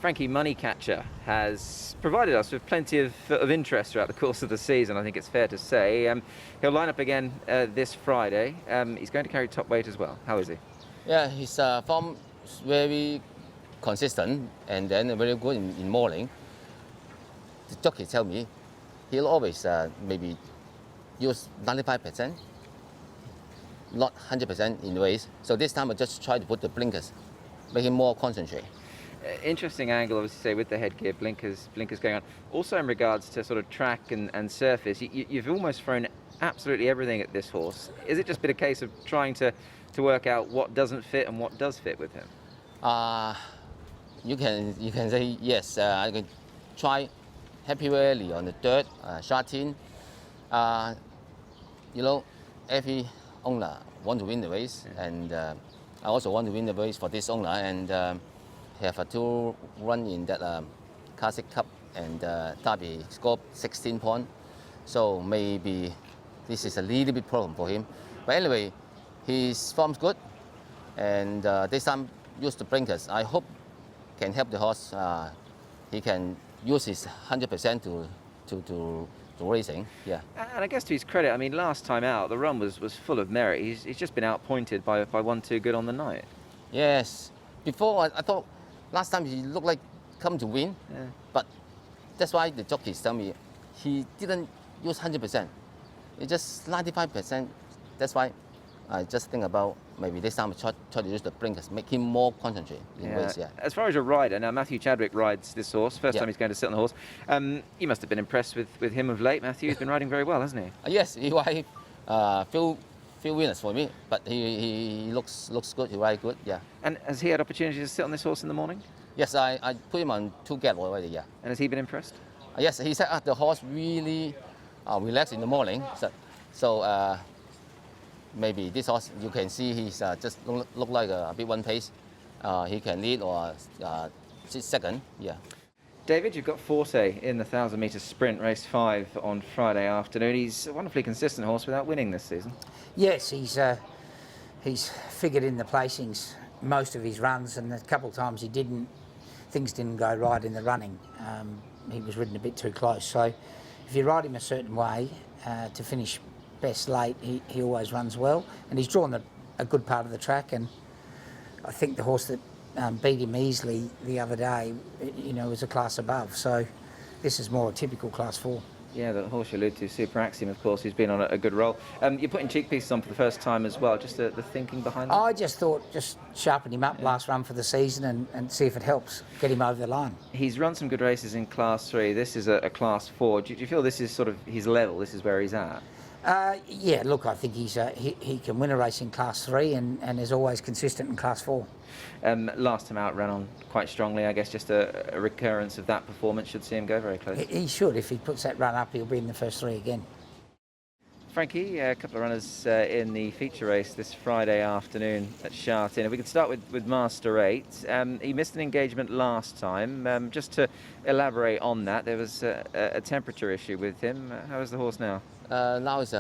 Frankie Moneycatcher has provided us with plenty of interest throughout the course of the season, I think it's fair to say. He'll line up again this Friday. He's going to carry top weight as well. How is he? Yeah, his form is very consistent and then very good in morning. The jockey tell me he'll always maybe use 95%, not 100% in the race. So this time I just try to put the blinkers, make him more concentrate. Interesting angle, obviously, say with the headgear, blinkers going on. Also in regards to sort of track and surface, you've almost thrown absolutely everything at this horse. Is it just been a case of trying to work out what doesn't fit and what does fit with him? You can say yes. I can try Happy Valley on the dirt, Shatin. Every owner want to win the race, and I also want to win the race for this owner, and have a 2 run in that Classic Cup and Derby, scored 16 points. So maybe this is a little bit problem for him. But anyway, his form's good, and this time use the blinkers. I hope can help the horse. He can use his 100% to racing. Yeah. And I guess to his credit, I mean, last time out, the run was full of merit. He's just been outpointed by 1 2 good on the night. Yes. Before I thought last time he looked like come to win, but that's why the jockeys tell me he didn't use 100%. It's just 95%. That's why I just think about maybe this time I try to use the blinkers, make him more concentrate in race. Yeah. As far as your rider, now Matthew Chadwick rides this horse. First time he's going to sit on the horse. You must have been impressed with him of late. Matthew, he's been riding very well, hasn't he? Yes, he rides few winners for me, but he looks good. He rides good. Yeah. And has he had opportunity to sit on this horse in the morning? Yes, I put him on 2 gap already. Yeah. And has he been impressed? Yes, he said the horse really relaxed in the morning. So maybe this horse, you can see he's just look like a bit one pace. He can lead or sit second. Yeah. David, you've got Forte in the 1,000-metre sprint, race 5 on Friday afternoon. He's a wonderfully consistent horse without winning this season. Yes, he's figured in the placings most of his runs, and a couple of times things didn't go right in the running. He was ridden a bit too close. So if you ride him a certain way to finish best late, he always runs well, and he's drawn a good part of the track. And I think the horse that beat him easily the other day, was a class above. So this is more a typical class 4. Yeah, the horse you allude to, Super Axiom, of course, who's been on a good roll. You're putting cheek pieces on for the first time as well. Just the thinking behind that? I just thought just sharpen him up last run for the season and see if it helps get him over the line. He's run some good races in Class 3. This is a Class 4. Do you feel this is sort of his level? This is where he's at? Yeah, look, I think he can win a race in Class 3 and is always consistent in Class 4. Last time out ran on quite strongly. I guess just a recurrence of that performance should see him go very close. He should. If he puts that run up, he'll be in the first 3 again. Frankie, a couple of runners in the feature race this Friday afternoon at Shatin. If we could start with Master 8. He missed an engagement last time. Just to elaborate on that, there was a temperature issue with him. How is the horse now? Now it's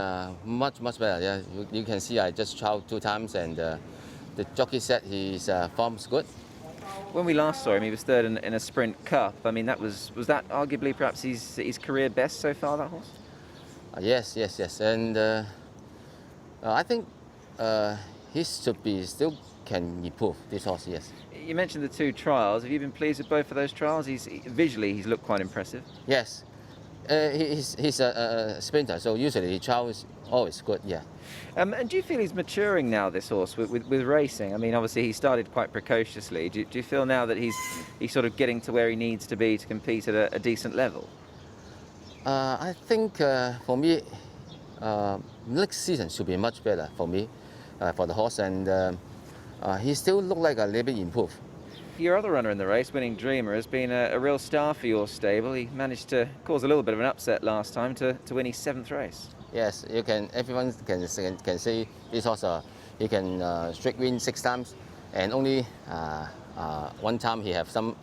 much better. Yeah, you can see I just tried 2 times, and the jockey said his form's good. When we last saw him, he was third in a Sprint Cup. I mean, was that arguably perhaps his career best so far, that horse? Yes, and I think he should be still can improve, this horse. Yes. You mentioned the 2 trials. Have you been pleased with both of those trials? Visually, he's looked quite impressive. Yes. He's a sprinter, so usually his trial is always good, yeah. And do you feel he's maturing now, this horse, with racing? I mean, obviously he started quite precociously. Do you feel now that he's sort of getting to where he needs to be to compete at a decent level? I think for me, next season should be much better for me, for the horse, and he still look like a little bit improved. Your other runner in the race, Winning Dreamer, has been a real star for your stable. He managed to cause a little bit of an upset last time to win his 7th race. Yes, everyone can say this horse, he can straight win 6 times, and only 1 time he have some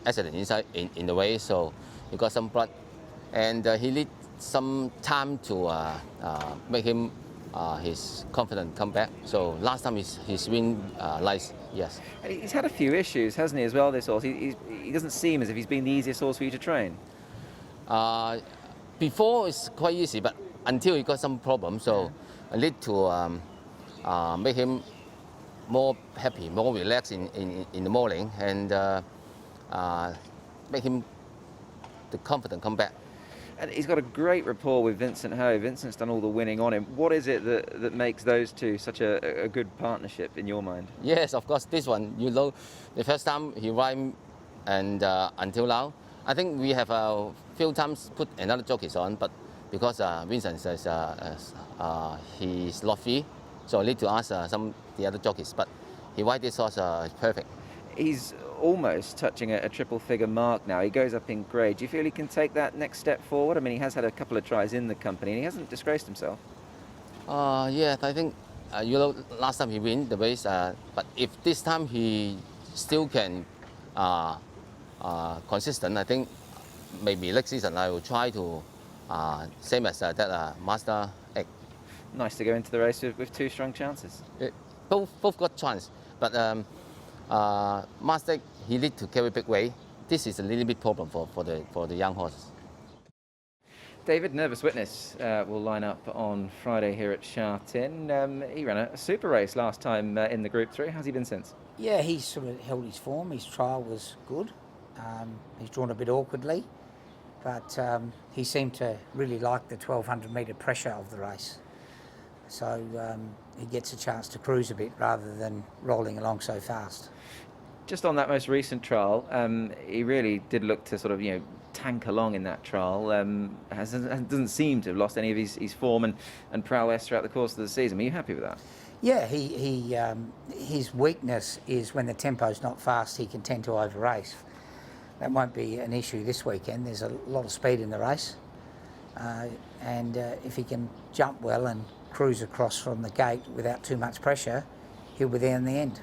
accident inside in the way, so he got some blood, and he need some time to make him his confidence come back. So last time his win nice. Yes. And he's had a few issues, hasn't he, as well, this horse? He doesn't seem as if he's been the easiest horse for you to train. Before it's quite easy, but until he got some problems, so I need to make him more happy, more relaxed in the morning, and make him the confident come back. And he's got a great rapport with Vincent Ho. Vincent's done all the winning on him. What is it that makes those two such a good partnership in your mind? Yes, of course, this one, the first time he ride and until now, I think we have a few times put another jockeys on, but because Vincent says he's not free, so I need to ask the other jockeys, but he ride this horse perfect. He's almost touching a triple figure mark now. He goes up in grade. Do you feel he can take that next step forward? I mean, he has had a couple of tries in the company and he hasn't disgraced himself. Yes, I think, last time he win the race, but if this time he still can consistent, I think maybe next season I will try to same as that Master Egg. Nice to go into the race with two strong chances. Both got chance, but Master Egg, he need to carry big weight. This is a little bit problem for the young horses. David, nervous witness, will line up on Friday here at Sha Tin. He ran a super race last time in the Group 3. How's he been since? Yeah, he's sort of held his form. His trial was good. He's drawn a bit awkwardly, but he seemed to really like the 1200 metre pressure of the race. So he gets a chance to cruise a bit rather than rolling along so fast. Just on that most recent trial, he really did look to sort of, tank along in that trial. Doesn't seem to have lost any of his form and prowess throughout the course of the season. Are you happy with that? Yeah, his weakness is when the tempo's not fast, he can tend to over-race. That won't be an issue this weekend. There's a lot of speed in the race. And if he can jump well and cruise across from the gate without too much pressure, he'll be there in the end.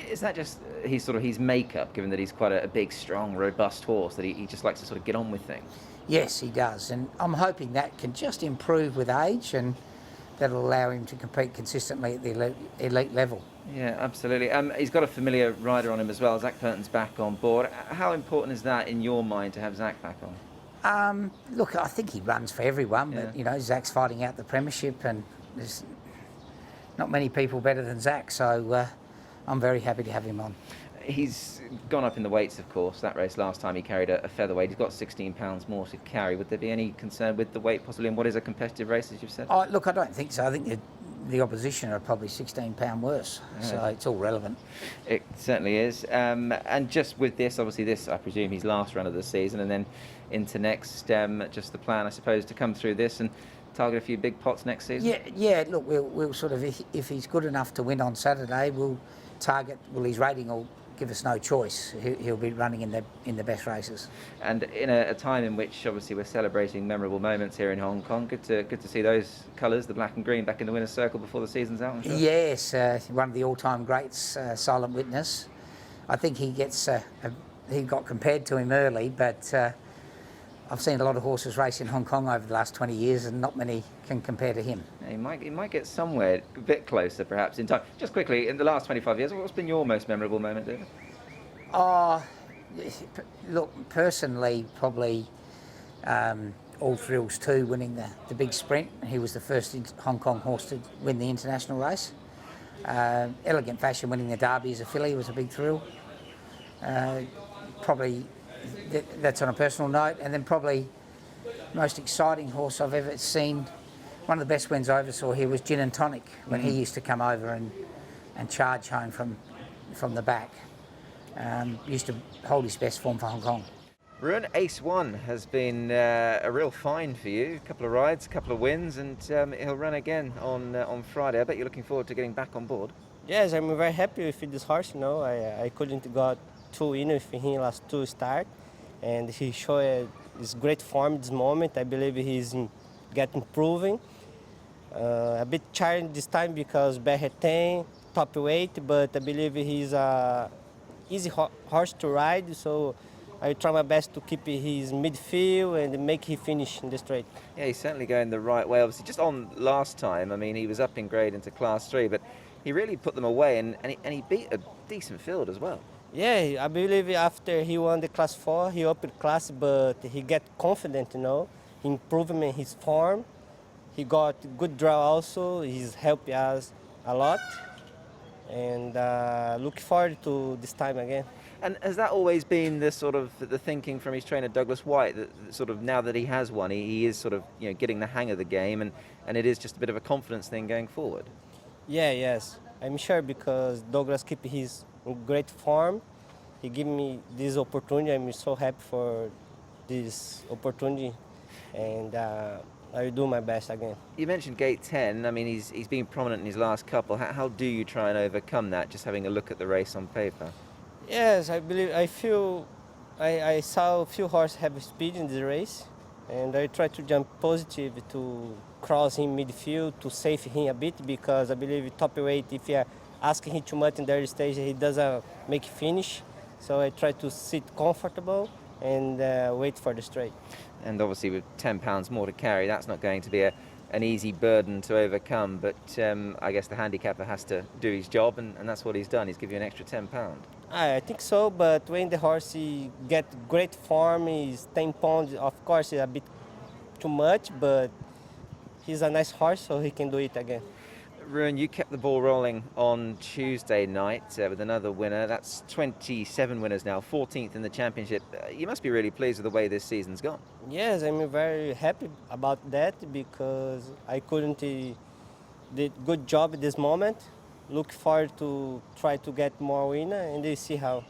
Is that just his makeup, given that he's quite a big, strong, robust horse, that he just likes to sort of get on with things? Yes, he does. And I'm hoping that can just improve with age, and that'll allow him to compete consistently at the elite level. Yeah, absolutely. He's got a familiar rider on him as well. Zach Purton's back on board. How important is that in your mind to have Zach back on? Look, I think he runs for everyone, Yeah. but Zach's fighting out the premiership, and there's not many people better than Zach, so I'm very happy to have him on. He's gone up in the weights, of course. That race last time he carried a featherweight. He's got 16 pounds more to carry. Would there be any concern with the weight possibly in what is a competitive race, as you've said? Look, I don't think so. I think the opposition are probably 16 pound worse, so it's all relevant. It certainly is. And just with this, obviously this, I presume, his last run of the season, and then into next, just the plan, I suppose, to come through this and target a few big pots next season? Yeah. Look, we'll sort of, if he's good enough to win on Saturday, we'll target. Well, his rating will give us no choice. He'll be running in the best races. And in a time in which obviously we're celebrating memorable moments here in Hong Kong, good to see those colours, the black and green, back in the winner's circle before the season's out. I'm sure. Yes, one of the all-time greats, Silent Witness. I think he got compared to him early, but I've seen a lot of horses race in Hong Kong over the last 20 years, and not many can compare to him. He might get somewhere a bit closer, perhaps, in time. Just quickly, in the last 25 years, what's been your most memorable moment, David? Look, personally, probably All Thrills 2 winning the big sprint. He was the first Hong Kong horse to win the international race. Elegant Fashion winning the Derby as a filly was a big thrill. Probably that's on a personal note. And then probably most exciting horse I've ever seen, one of the best wins I ever saw here was Gin and Tonic, when he used to come over and charge home from the back. Used to hold his best form for Hong Kong. Ruan, Aceone has been a real find for you. A couple of rides, a couple of wins, and he'll run again on Friday. I bet you're looking forward to getting back on board. Yes, I'm very happy with this horse. I couldn't got 2 winners with him last 2 starts, and he showed his great form this moment. I believe he's getting proven. A bit challenged this time because Barret 10, top weight, but I believe he's a easy horse to ride, so I try my best to keep his midfield and make him finish in the straight. Yeah, he's certainly going the right way. Obviously, just on last time, I mean, he was up in grade into Class 3, but he really put them away, and he beat a decent field as well. Yeah, I believe after he won the class 4, he opened class, but he get confident, you know, improving his form. He got good draw also. He's helped us a lot, and look forward to this time again. And has that always been the sort of the thinking from his trainer Douglas White, that sort of now that he has won, he is sort of, you know, getting the hang of the game, and it is just a bit of a confidence thing going forward? Yeah, yes, I'm sure, because Douglas keep his in great form. He gave me this opportunity. I'm so happy for this opportunity, and I will do my best again. You mentioned gate 10. I mean, he's been prominent in his last couple. How do you try and overcome that, just having a look at the race on paper? Yes, I saw a few horses have speed in the race, and I try to jump positive to cross him midfield to save him a bit, because I believe top weight, if you are asking him too much in the early stage, he doesn't make finish. So I try to sit comfortable and wait for the straight. And obviously with 10 pounds more to carry, that's not going to be an easy burden to overcome, but I guess the handicapper has to do his job, and that's what he's done. He's given you an extra 10 pound. I think so, but when the horse he get great form, is 10 pounds, of course, it's a bit too much, but he's a nice horse, so he can do it again. Ruan, you kept the ball rolling on Tuesday night with another winner. That's 27 winners now, 14th in the championship. You must be really pleased with the way this season's gone. Yes, I'm very happy about that, because I couldn't did good job at this moment. Look forward to try to get more winner, and you see how.